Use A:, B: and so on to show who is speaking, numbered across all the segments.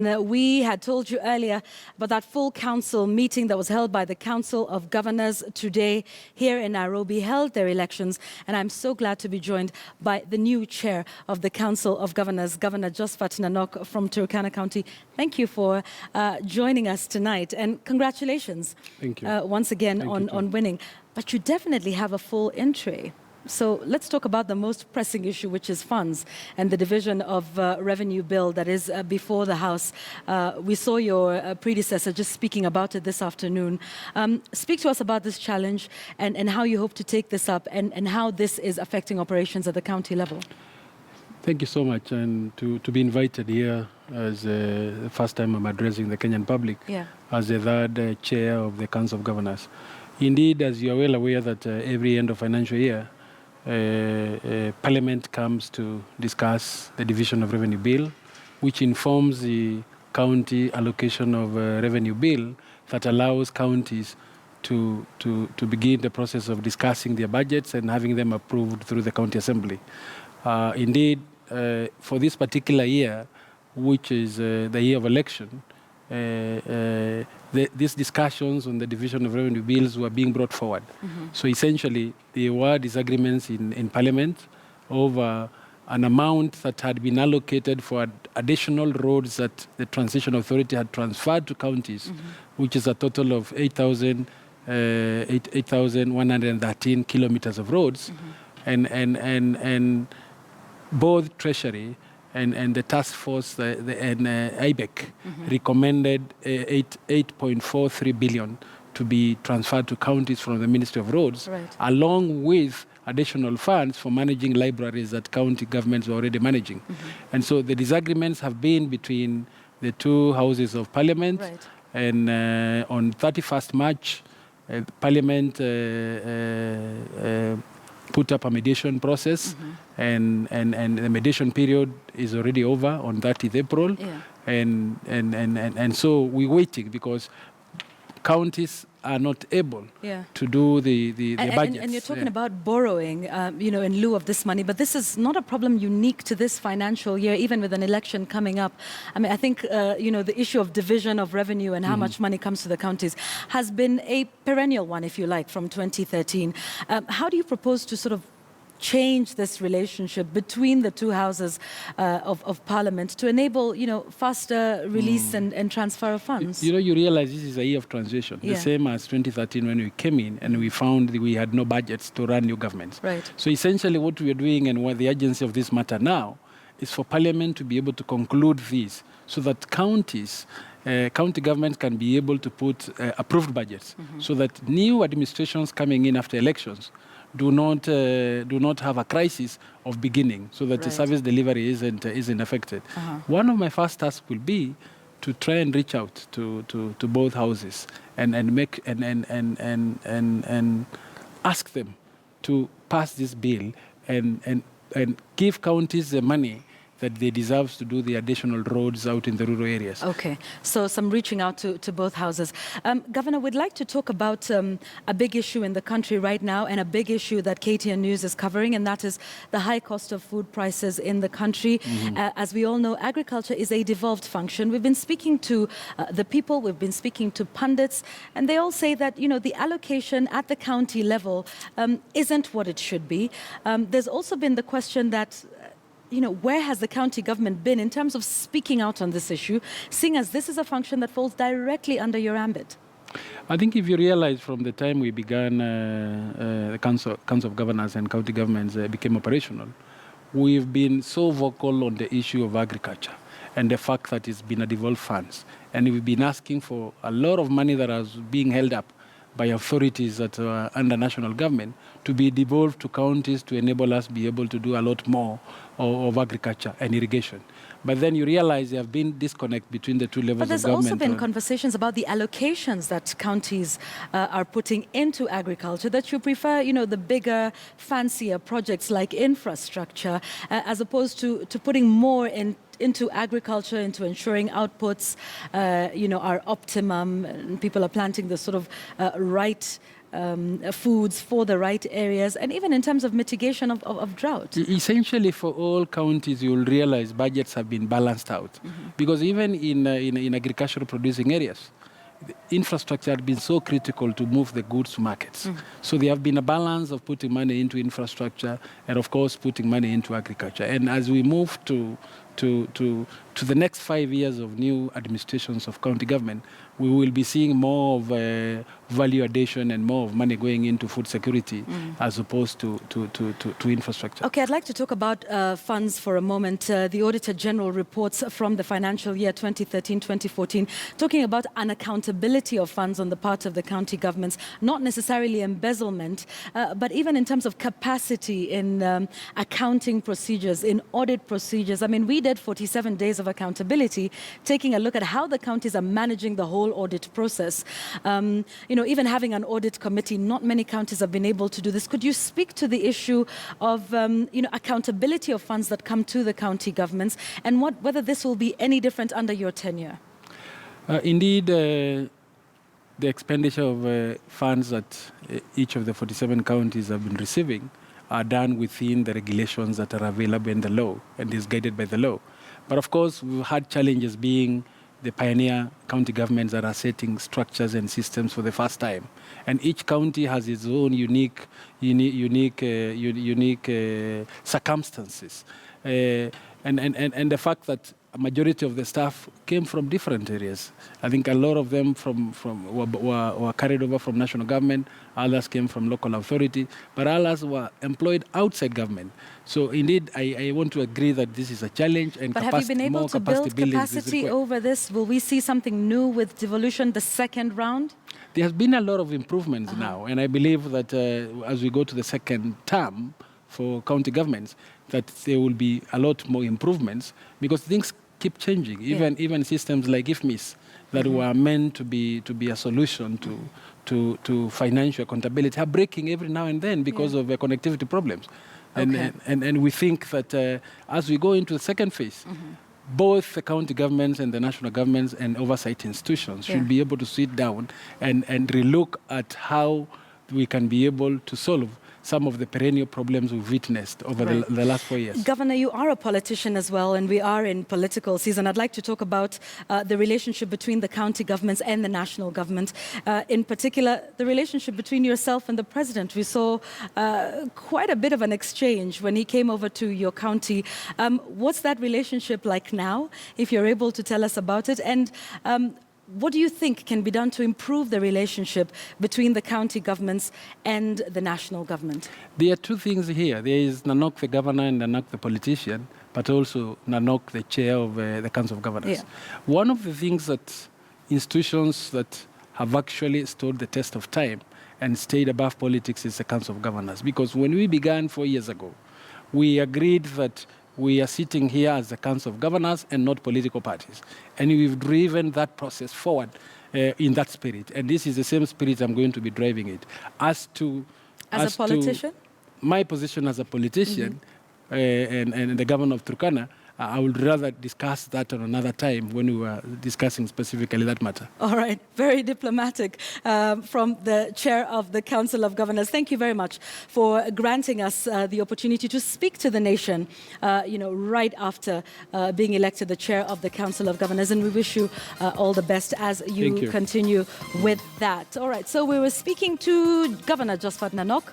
A: We had told you earlier about that full council meeting that was held by the Council of Governors today here in Nairobi, held their elections, and I'm so glad to be joined by the new chair of the Council of Governors, Governor Josphat Nanok from Turkana County. Thank you for joining us tonight, and congratulations.
B: Thank you.
A: Once again on winning. But you definitely have a full entry. So let's talk about the most pressing issue, which is funds and the division of revenue bill that is before the House. We saw your predecessor just speaking about it this afternoon. Speak to us about this challenge and how you hope to take this up and how this is affecting operations at the county level.
B: Thank you so much, and to be invited here as the first time I'm addressing the Kenyan public, as the third chair of the Council of Governors. Indeed, as you are well aware that every end of financial year, Parliament comes to discuss the division of revenue bill, which informs the county allocation of revenue bill that allows counties to begin the process of discussing their budgets and having them approved through the county assembly. Indeed, for this particular year, which is the year of election, these discussions on the division of revenue bills were being brought forward. So essentially, there were disagreements in Parliament over an amount that had been allocated for additional roads that the Transition Authority had transferred to counties, which is a total of 8,113 kilometers of roads. And both Treasury and the task force and IBEC recommended 8.43 billion to be transferred to counties from the Ministry of Roads, along with additional funds for managing libraries that county governments are already managing. And so the disagreements have been between the two houses of Parliament. And on 31st March, Parliament put up a mediation process, and the mediation period is already over on 30th April. And so we're waiting because counties are not able to do the budgets.
A: And you're talking about borrowing, in lieu of this money, but this is not a problem unique to this financial year, even with an election coming up. I mean, I think, the issue of division of revenue and how much money comes to the counties has been a perennial one, if you like, from 2013. How do you propose to sort of change this relationship between the two houses of Parliament to enable, faster release and transfer of funds?
B: You realize this is a year of transition, the same as 2013 when we came in and we found that we had no budgets to run new governments. So essentially what we are doing and what the urgency of this matter now is for Parliament to be able to conclude this so that county governments can be able to put approved budgets so that new administrations coming in after elections do not have a crisis of beginning, so that the service delivery isn't affected. One of my first tasks will be to try and reach out to both houses and ask them to pass this bill and give counties the money that they deserve to do the additional roads out in the rural areas.
A: Okay, so some reaching out to both houses. Governor, we'd like to talk about a big issue in the country right now and a big issue that KTN News is covering, and that is the high cost of food prices in the country. As we all know, agriculture is a devolved function. We've been speaking to the people, we've been speaking to pundits, and they all say that, the allocation at the county level isn't what it should be. There's also been the question that where has the county government been in terms of speaking out on this issue, seeing as this is a function that falls directly under your ambit?
B: I think if you realize from the time we began the Council of Governors and county governments became operational, we've been so vocal on the issue of agriculture and the fact that it's been a devolved funds. And we've been asking for a lot of money that was being held up by authorities that are under national government to be devolved to counties to enable us be able to do a lot more of agriculture and irrigation. But then you realize there have been disconnect between the two levels of government.
A: But there's also been conversations about the allocations that counties are putting into agriculture, that you prefer, the bigger, fancier projects like infrastructure, as opposed to putting more into agriculture, into ensuring outputs, are optimum, and people are planting the sort of right foods for the right areas, and even in terms of mitigation of drought?
B: Essentially, for all counties, you'll realize budgets have been balanced out. Because even in agricultural producing areas, the infrastructure had been so critical to move the goods to markets. So there have been a balance of putting money into infrastructure and, of course, putting money into agriculture. And as we move to the next 5 years of new administrations of county government, we will be seeing more of value addition and more of money going into food security as opposed to infrastructure.
A: Okay, I'd like to talk about funds for a moment. The Auditor General reports from the financial year 2013-2014 talking about unaccountability of funds on the part of the county governments, not necessarily embezzlement, but even in terms of capacity in accounting procedures, in audit procedures. I mean, we did 47 days of accountability, taking a look at how the counties are managing the whole audit process. Even having an audit committee, not many counties have been able to do this. Could you speak to the issue of accountability of funds that come to the county governments, and whether this will be any different under your tenure?
B: Indeed, the expenditure of funds that each of the 47 counties have been receiving are done within the regulations that are available in the law and is guided by the law. But of course, we've had challenges being the pioneer county governments that are setting structures and systems for the first time. And each county has its own unique circumstances. And the fact that a majority of the staff came from different areas. I think a lot of them were carried over from national government, others came from local authority, but others were employed outside government. So indeed, I want to agree that this is a challenge, and
A: but have you been able to build capacity over this? Will we see something new with devolution, the second round?
B: There has been a lot of improvements now, and I believe that as we go to the second term for county governments, that there will be a lot more improvements because things keep changing. Even systems like IFMIS that were meant to be a solution to financial accountability are breaking every now and then because of connectivity problems. And we think that as we go into the second phase, both the county governments and the national governments and oversight institutions should be able to sit down and relook at how we can be able to solve some of the perennial problems we've witnessed over the last 4 years.
A: Governor, you are a politician as well, and we are in political season. I'd like to talk about the relationship between the county governments and the national government. In particular, the relationship between yourself and the president. We saw quite a bit of an exchange when he came over to your county. What's that relationship like now, if you're able to tell us about it? And what do you think can be done to improve the relationship between the county governments and the national government?
B: There are two things here. There is Nanok, the governor, and Nanok, the politician, but also Nanok, the chair of the Council of Governors. One of the things that institutions that have actually stood the test of time and stayed above politics is the Council of Governors. Because when we began 4 years ago, we agreed that we are sitting here as the Council of Governors and not political parties. And we've driven that process forward in that spirit. And this is the same spirit I'm going to be driving it. As a politician? My position as a politician and the governor of Turkana, I would rather discuss that on another time when we were discussing specifically that matter.
A: All right. Very diplomatic from the chair of the Council of Governors. Thank you very much for granting us the opportunity to speak to the nation, right after being elected the chair of the Council of Governors. And we wish you all the best as you continue with that. All right. So we were speaking to Governor Josphat Nanok.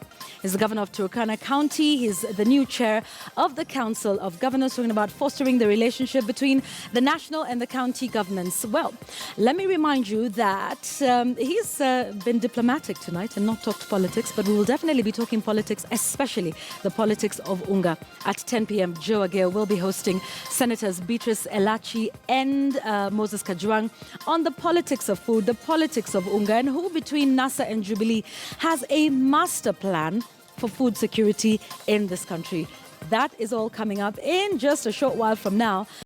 A: He's the governor of Turkana County. He's the new chair of the Council of Governors, talking about fostering the relationship between the national and the county governments. Well, let me remind you that he's been diplomatic tonight and not talked politics, but we will definitely be talking politics, especially the politics of Unga. At 10 p.m., Joe Ageo will be hosting Senators Beatrice Elachi and Moses Kajwang on the politics of food, the politics of Unga, and who between NASA and Jubilee has a master plan for food security in this country. That is all coming up in just a short while from now.